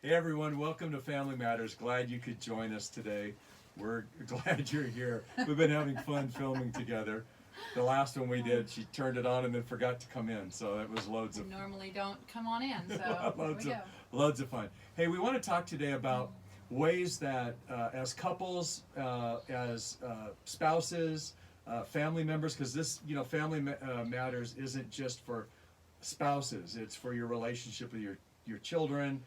Hey everyone, welcome to Family Matters. Glad you could join us today. We're glad you're here. We've been having fun filming together. The last one we did, she turned it on and then forgot to come in, so that was loads We of normally don't come on in, so here loads we of go. loads of fun. Hey, we want to talk today about ways that, as couples, as spouses, family members, because this, Family Matters isn't just for spouses. It's for your relationship with your children,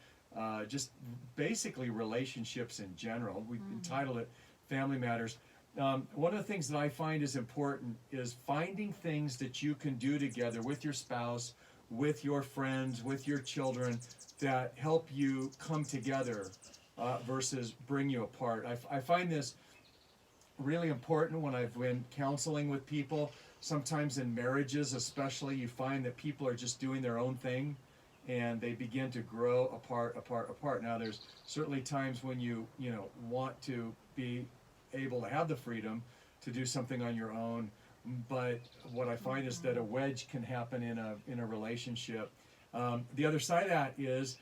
just basically relationships in general. We entitled it Family Matters. One of the things that I find is important is finding things that you can do together with your spouse, with your friends, with your children that help you come together versus bring you apart. I find this really important when I've been counseling with people. Sometimes in marriages, especially, you find that people are just doing their own thing and they begin to grow apart. Now, there's certainly times when you want to be able to have the freedom to do something on your own. But what I find is that a wedge can happen in a relationship. The other side of that is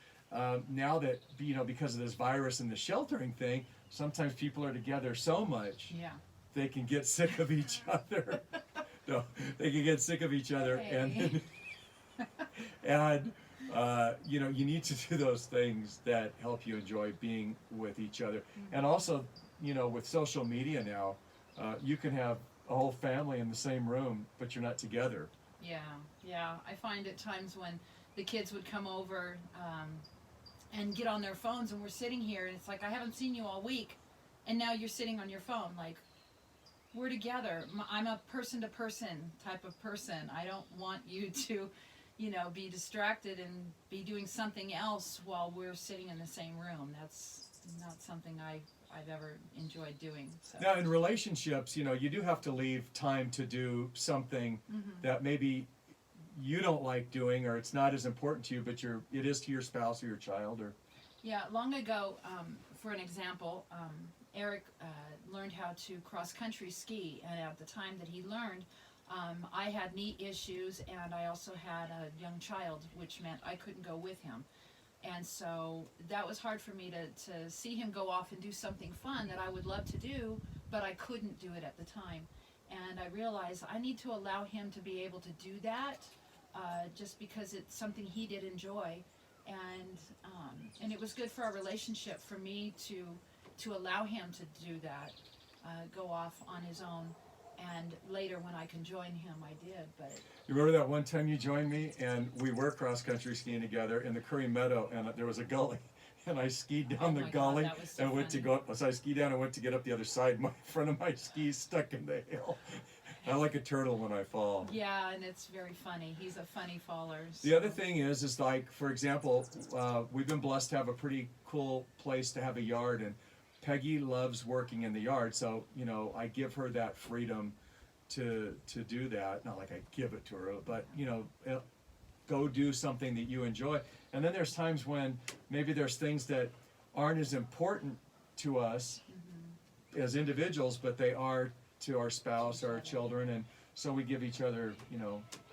now that because of this virus and the sheltering thing, sometimes people are together so much Yeah. they can get sick of each other. No, they can get sick of each other, Hey. and you need to do those things that help you enjoy being with each other. And also, with social media now, you can have a whole family in the same room, but you're not together. Yeah, yeah. I find at times when the kids would come over and get on their phones, and we're sitting here, and it's like, I haven't seen you all week, and now you're sitting on your phone. Like, we're together. I'm a person to person type of person. I don't want you to, be distracted and be doing something else while we're sitting in the same room. That's not something I've ever enjoyed doing. So. Now, in relationships, you do have to leave time to do something that maybe you don't like doing, or it's not as important to you, but it is to your spouse or your child, or Yeah, long ago, for an example, Eric learned how to cross country ski, and at the time that he learned, I had knee issues, and I also had a young child, which meant I couldn't go with him. And so that was hard for me to see him go off and do something fun that I would love to do, but I couldn't do it at the time. And I realized I need to allow him to be able to do that, just because it's something he did enjoy. And it was good for our relationship for me to allow him to do that, go off on his own. And later, when I can join him, I did. But you remember that one time you joined me and we were cross country skiing together in the Curry Meadow, and there was a gully, and I skied down the my God, gully that was so and went to funny. go up. As I skied down, I went to get up the other side. My front of my skis stuck in the hill. I like a turtle when I fall. yeah, and it's very funny. He's a funny faller. The other thing is like, for example, we've been blessed to have a pretty cool place to have a yard, and Peggy loves working in the yard, so I give her that freedom to do that. Not like I give it to her, but go do something that you enjoy. And then there's times when maybe there's things that aren't as important to us as individuals, but they are to our spouse or our children, and so we give each other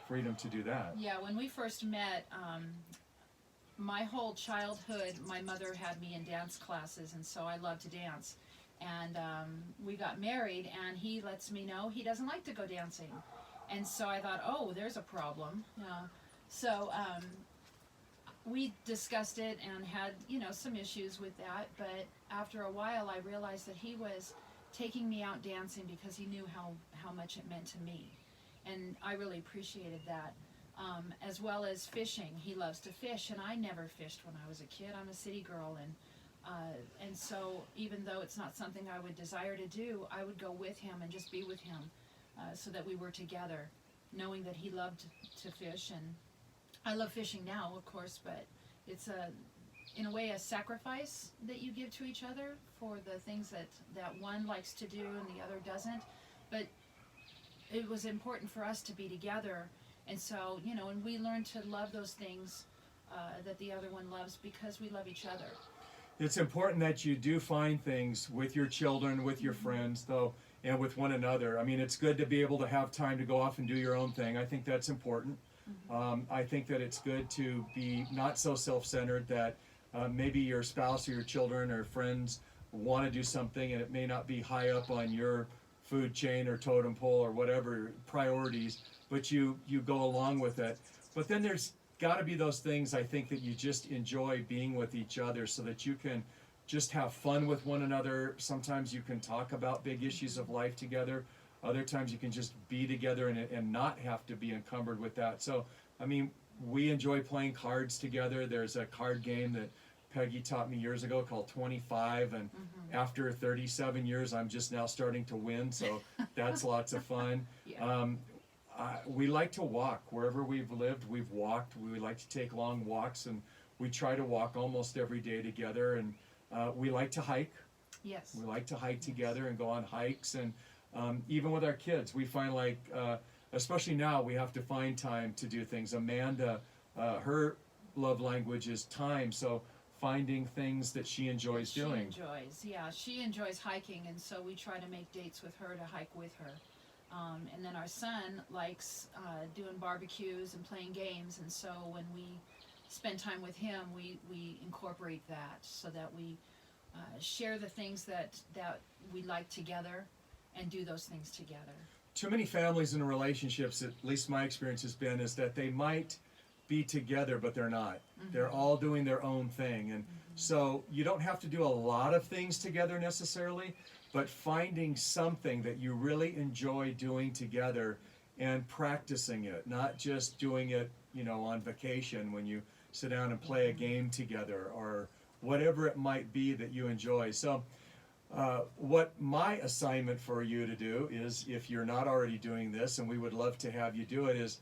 freedom to do that. Yeah, when we first met, my whole childhood, my mother had me in dance classes, and so I loved to dance. And we got married, and he lets me know he doesn't like to go dancing. And so I thought, oh, there's a problem. So we discussed it and had, some issues with that. But after a while, I realized that he was taking me out dancing because he knew how much it meant to me. And I really appreciated that. As well as fishing. He loves to fish, and I never fished when I was a kid. I'm a city girl, and so even though it's not something I would desire to do, I would go with him and just be with him, so that we were together, knowing that he loved to fish, and I love fishing now, of course, but it's in a way, a sacrifice that you give to each other for the things that one likes to do and the other doesn't. But it was important for us to be together. And so, and we learn to love those things that the other one loves because we love each other. It's important that you do find things with your children, with your friends, though, and with one another. I mean, it's good to be able to have time to go off and do your own thing. I think that's important. I think that it's good to be not so self-centered that maybe your spouse or your children or friends want to do something, and it may not be high up on your food chain or totem pole or whatever priorities, but you go along with it. But then there's got to be those things, I think, that you just enjoy being with each other, so that you can just have fun with one another. Sometimes you can talk about big issues of life together. Other times you can just be together and not have to be encumbered with that. So, I mean, we enjoy playing cards together. There's a card game that Peggy taught me years ago called 25, and after 37 years, I'm just now starting to win, so that's lots of fun. Yeah. We like to walk. Wherever we've lived, we've walked. We like to take long walks, and we try to walk almost every day together. And we like to hike. Yes. We like to hike together and go on hikes. And even with our kids, we find especially now, we have to find time to do things. Amanda, her love language is time, so finding things that she enjoys doing. She enjoys hiking, and so we try to make dates with her to hike with her. And then our son likes doing barbecues and playing games, and so when we spend time with him, we incorporate that, so that we share the things that we like together and do those things together. Too many families and relationships, at least my experience has been, is that they might be together, but they're not. They're all doing their own thing. And so you don't have to do a lot of things together necessarily, but finding something that you really enjoy doing together and practicing it, not just doing it, on vacation when you sit down and play a game together, or whatever it might be that you enjoy. So what my assignment for you to do is, if you're not already doing this, and we would love to have you do it, is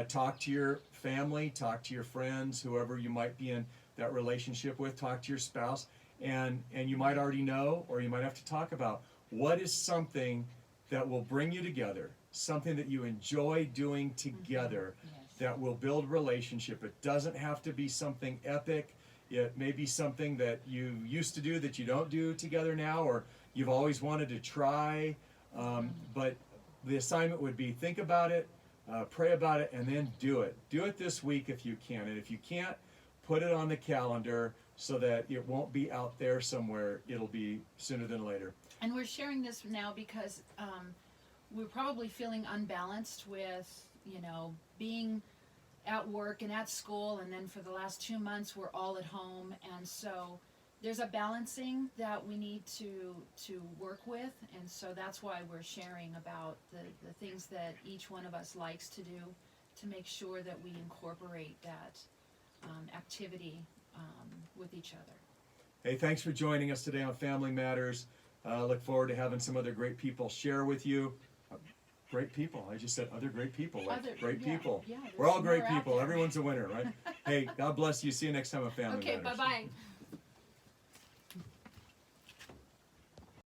talk to your family, talk to your friends, whoever you might be in that relationship with, talk to your spouse, and you might already know, or you might have to talk about, what is something that will bring you together, something that you enjoy doing together, that will build relationship. It doesn't have to be something epic. It may be something that you used to do that you don't do together now, or you've always wanted to try, but the assignment would be, think about it, pray about it, and then do it. Do it this week if you can. And if you can't, put it on the calendar so that it won't be out there somewhere. It'll be sooner than later. And we're sharing this now because we're probably feeling unbalanced with, being at work and at school, and then for the last 2 months we're all at home, and so there's a balancing that we need to work with, and so that's why we're sharing about the things that each one of us likes to do, to make sure that we incorporate that activity with each other. Hey, thanks for joining us today on Family Matters. Look forward to having some other great people share with you. Great people. I just said other great people. Great people. Yeah, we're all great people. Everyone's a winner, right? Hey, God bless you. See you next time on Family Matters. Okay, bye-bye.